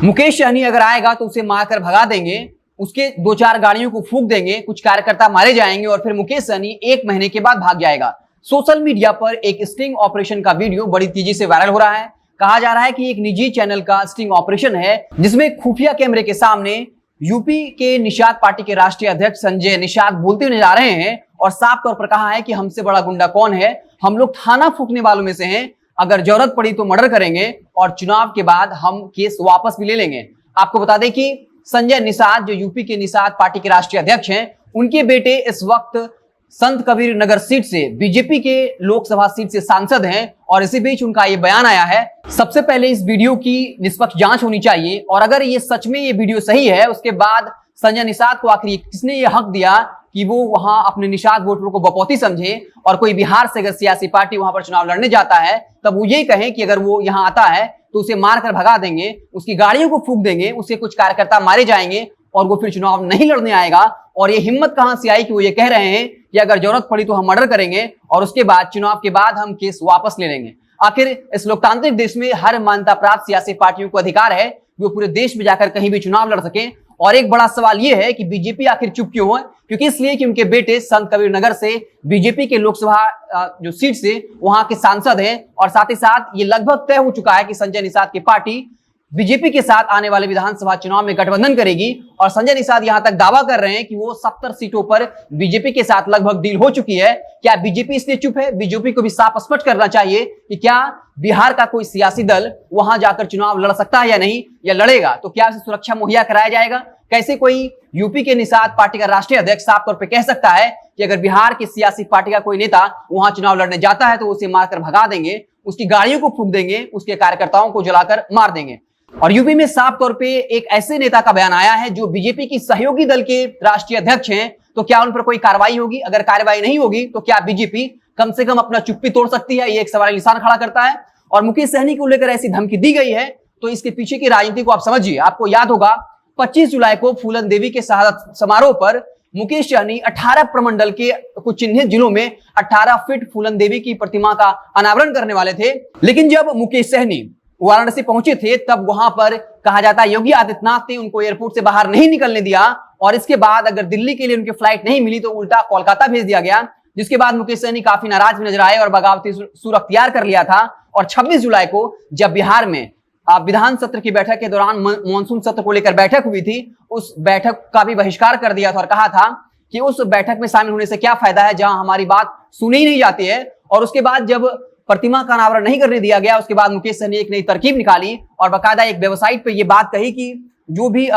मुकेश सहनी अगर आएगा तो उसे मारकर भगा देंगे, उसके 2-4 गाड़ियों को फूंक देंगे, कुछ कार्यकर्ता मारे जाएंगे और फिर मुकेश सहनी 1 महीने के बाद भाग जाएगा। सोशल मीडिया पर एक स्टिंग ऑपरेशन का वीडियो बड़ी तेजी से वायरल हो रहा है। कहा जा रहा है कि एक निजी चैनल का स्टिंग ऑपरेशन है, जिसमें खुफिया कैमरे के सामने यूपी के निषाद पार्टी के राष्ट्रीय अध्यक्ष संजय निषाद बोलते हुए नजर आ रहे हैं और साफ तौर पर कहा है कि हमसे बड़ा गुंडा कौन है, हम लोग थाना फूंकने वालों में से हैं, अगर जरूरत पड़ी तो मर्डर करेंगे और चुनाव के बाद हम केस वापस भी ले लेंगे। आपको बता दें कि संजय निषाद जो यूपी के निषाद पार्टी के राष्ट्रीय अध्यक्ष हैं, उनके बेटे इस वक्त संत कबीर नगर सीट से बीजेपी के लोकसभा सीट से सांसद हैं और इसी बीच उनका ये बयान आया है। सबसे पहले इस वीडियो की निष्पक्ष जांच होनी चाहिए और अगर ये सच में ये वीडियो सही है, उसके बाद संजय निषाद को आखिर किसने ये हक दिया कि वो वहां अपने निषाद वोटरों को बपौती समझे और कोई बिहार से अगर सियासी पार्टी वहां पर चुनाव लड़ने जाता है तब वो ये कहें कि अगर वो यहाँ आता है तो उसे मारकर भगा देंगे, उसकी गाड़ियों को फूंक देंगे, उसके कुछ कार्यकर्ता मारे जाएंगे और वो फिर चुनाव नहीं लड़ने आएगा। और ये हिम्मत कहां से आई कि वो ये कह रहे हैं कि अगर जरूरत पड़ी तो हम मर्डर करेंगे और उसके बाद चुनाव के बाद हम केस वापस ले लेंगे। आखिर इस लोकतांत्रिक देश में हर मान्यता प्राप्त सियासी पार्टियों को अधिकार है कि वो पूरे देश में जाकर कहीं भी चुनाव लड़ सके। और एक बड़ा सवाल यह है कि बीजेपी आखिर चुप क्यों है, क्योंकि इसलिए कि उनके बेटे संत कबीर नगर से बीजेपी के लोकसभा जो सीट से वहां के सांसद हैं और साथ ही साथ ये लगभग तय हो चुका है कि संजय निषाद की पार्टी बीजेपी के साथ आने वाले विधानसभा चुनाव में गठबंधन करेगी। और संजय निषाद यहां तक दावा कर रहे हैं कि वो 70 सीटों पर बीजेपी के साथ लगभग डील हो चुकी है। क्या बीजेपी इसलिए चुप है? बीजेपी को भी साफ स्पष्ट करना चाहिए कि क्या बिहार का कोई सियासी दल वहां जाकर चुनाव लड़ सकता है या नहीं, या लड़ेगा तो क्या उसे सुरक्षा मुहैया कराया जाएगा? कैसे कोई यूपी के निषाद पार्टी का राष्ट्रीय अध्यक्ष साफ तौर पर कह सकता है कि अगर बिहार की सियासी पार्टी का कोई नेता वहां चुनाव लड़ने जाता है तो उसे मारकर भगा देंगे, उसकी गाड़ियों को फूंक देंगे, उसके कार्यकर्ताओं को जलाकर मार देंगे। और यूपी में साफ तौर पे एक ऐसे नेता का बयान आया है जो बीजेपी की सहयोगी दल के राष्ट्रीय अध्यक्ष हैं, तो क्या उन पर कोई कार्रवाई होगी? अगर कार्रवाई नहीं होगी तो क्या बीजेपी कम से कम अपना चुप्पी तोड़ सकती है? ये एक सवाल निशान खड़ा करता है। और मुकेश सहनी को लेकर ऐसी धमकी दी गई है तो इसके पीछे की राजनीति को आप समझिए। आपको याद होगा 25 जुलाई को फूलन देवी के शहादत समारोह पर मुकेश सहनी 18 प्रमंडल के कुछ चिन्हित जिलों में 18 फीट फूलन देवी की प्रतिमा का अनावरण करने वाले थे। लेकिन जब मुकेश सहनी वाराणसी पहुंचे थे तब वहां पर कहा जाता है योगी आदित्यनाथ ने उनको एयरपोर्ट से बाहर नहीं निकलने दिया और इसके बाद अगर दिल्ली के लिए उनकी फ्लाइट नहीं मिली तो उल्टा कोलकाता भेज दिया गया, जिसके बाद मुकेश सहनी काफी नाराज भी नजर आए और बगावती सुर अख्तियार कर लिया था। और 26 जुलाई को जब बिहार में विधान सत्र की बैठक के दौरान मानसून सत्र को लेकर बैठक हुई थी, उस बैठक का भी बहिष्कार कर दिया था और कहा था कि उस बैठक में शामिल होने से क्या फायदा है जहां हमारी बात सुनी ही नहीं जाती है। और उसके बाद जब प्रतिमा का अनावरण नहीं करने दिया गया, उसके बाद मुकेश सहनी एक नई तरकीब निकाली और बाकायदा एक वेबसाइट पे ये बात कही कि जो भी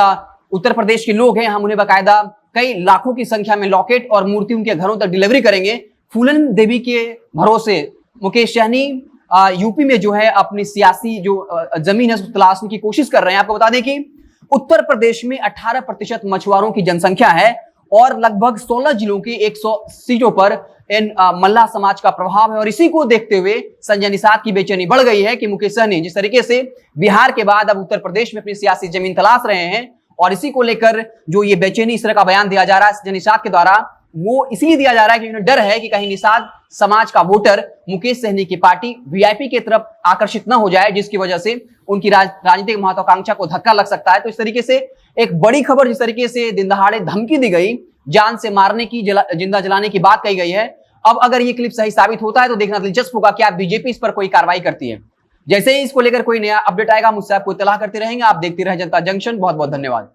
उत्तर प्रदेश के लोग हैं हम उन्हें बाकायदा कई लाखों की संख्या में लॉकेट और मूर्ति उनके घरों तक डिलीवरी करेंगे। फूलन देवी के भरोसे मुकेश सहनी यूपी में जो है अपनी सियासी जो जमीन है उसको तलाशने की कोशिश कर रहे हैं। आपको बता दें कि उत्तर प्रदेश में 18% मछुआरों की जनसंख्या है और लगभग 16 जिलों की 100 सीटों पर इन मल्लाह समाज का प्रभाव है। और इसी को देखते हुए संजय निषाद की बेचैनी बढ़ गई है कि मुकेश सहनी जिस तरीके से बिहार के बाद अब उत्तर प्रदेश में अपनी सियासी जमीन तलाश रहे हैं और इसी को लेकर जो ये बेचैनी इस तरह का बयान दिया जा रहा है संजय निषाद के द्वारा, वो इसलिए दिया जा रहा है कि उन्हें डर है कि कहीं निषाद समाज का वोटर मुकेश सहनी की पार्टी वीआईपी की तरफ आकर्षित न हो जाए, जिसकी वजह से उनकी राजनीतिक महत्वाकांक्षा को धक्का लग सकता है। तो इस तरीके से एक बड़ी खबर, जिस तरीके से दिन दहाड़े धमकी दी गई, जान से मारने की, जिंदा जलाने की बात कही गई है। अब अगर ये क्लिप सही साबित होता है तो देखना दिलचस्प होगा कि आप बीजेपी इस पर कोई कार्रवाई करती है। जैसे ही इसको लेकर कोई नया अपडेट आएगा मुझसे आपको इत्तला करते रहेंगे। आप देखते रहे जनता जंक्शन। बहुत बहुत धन्यवाद।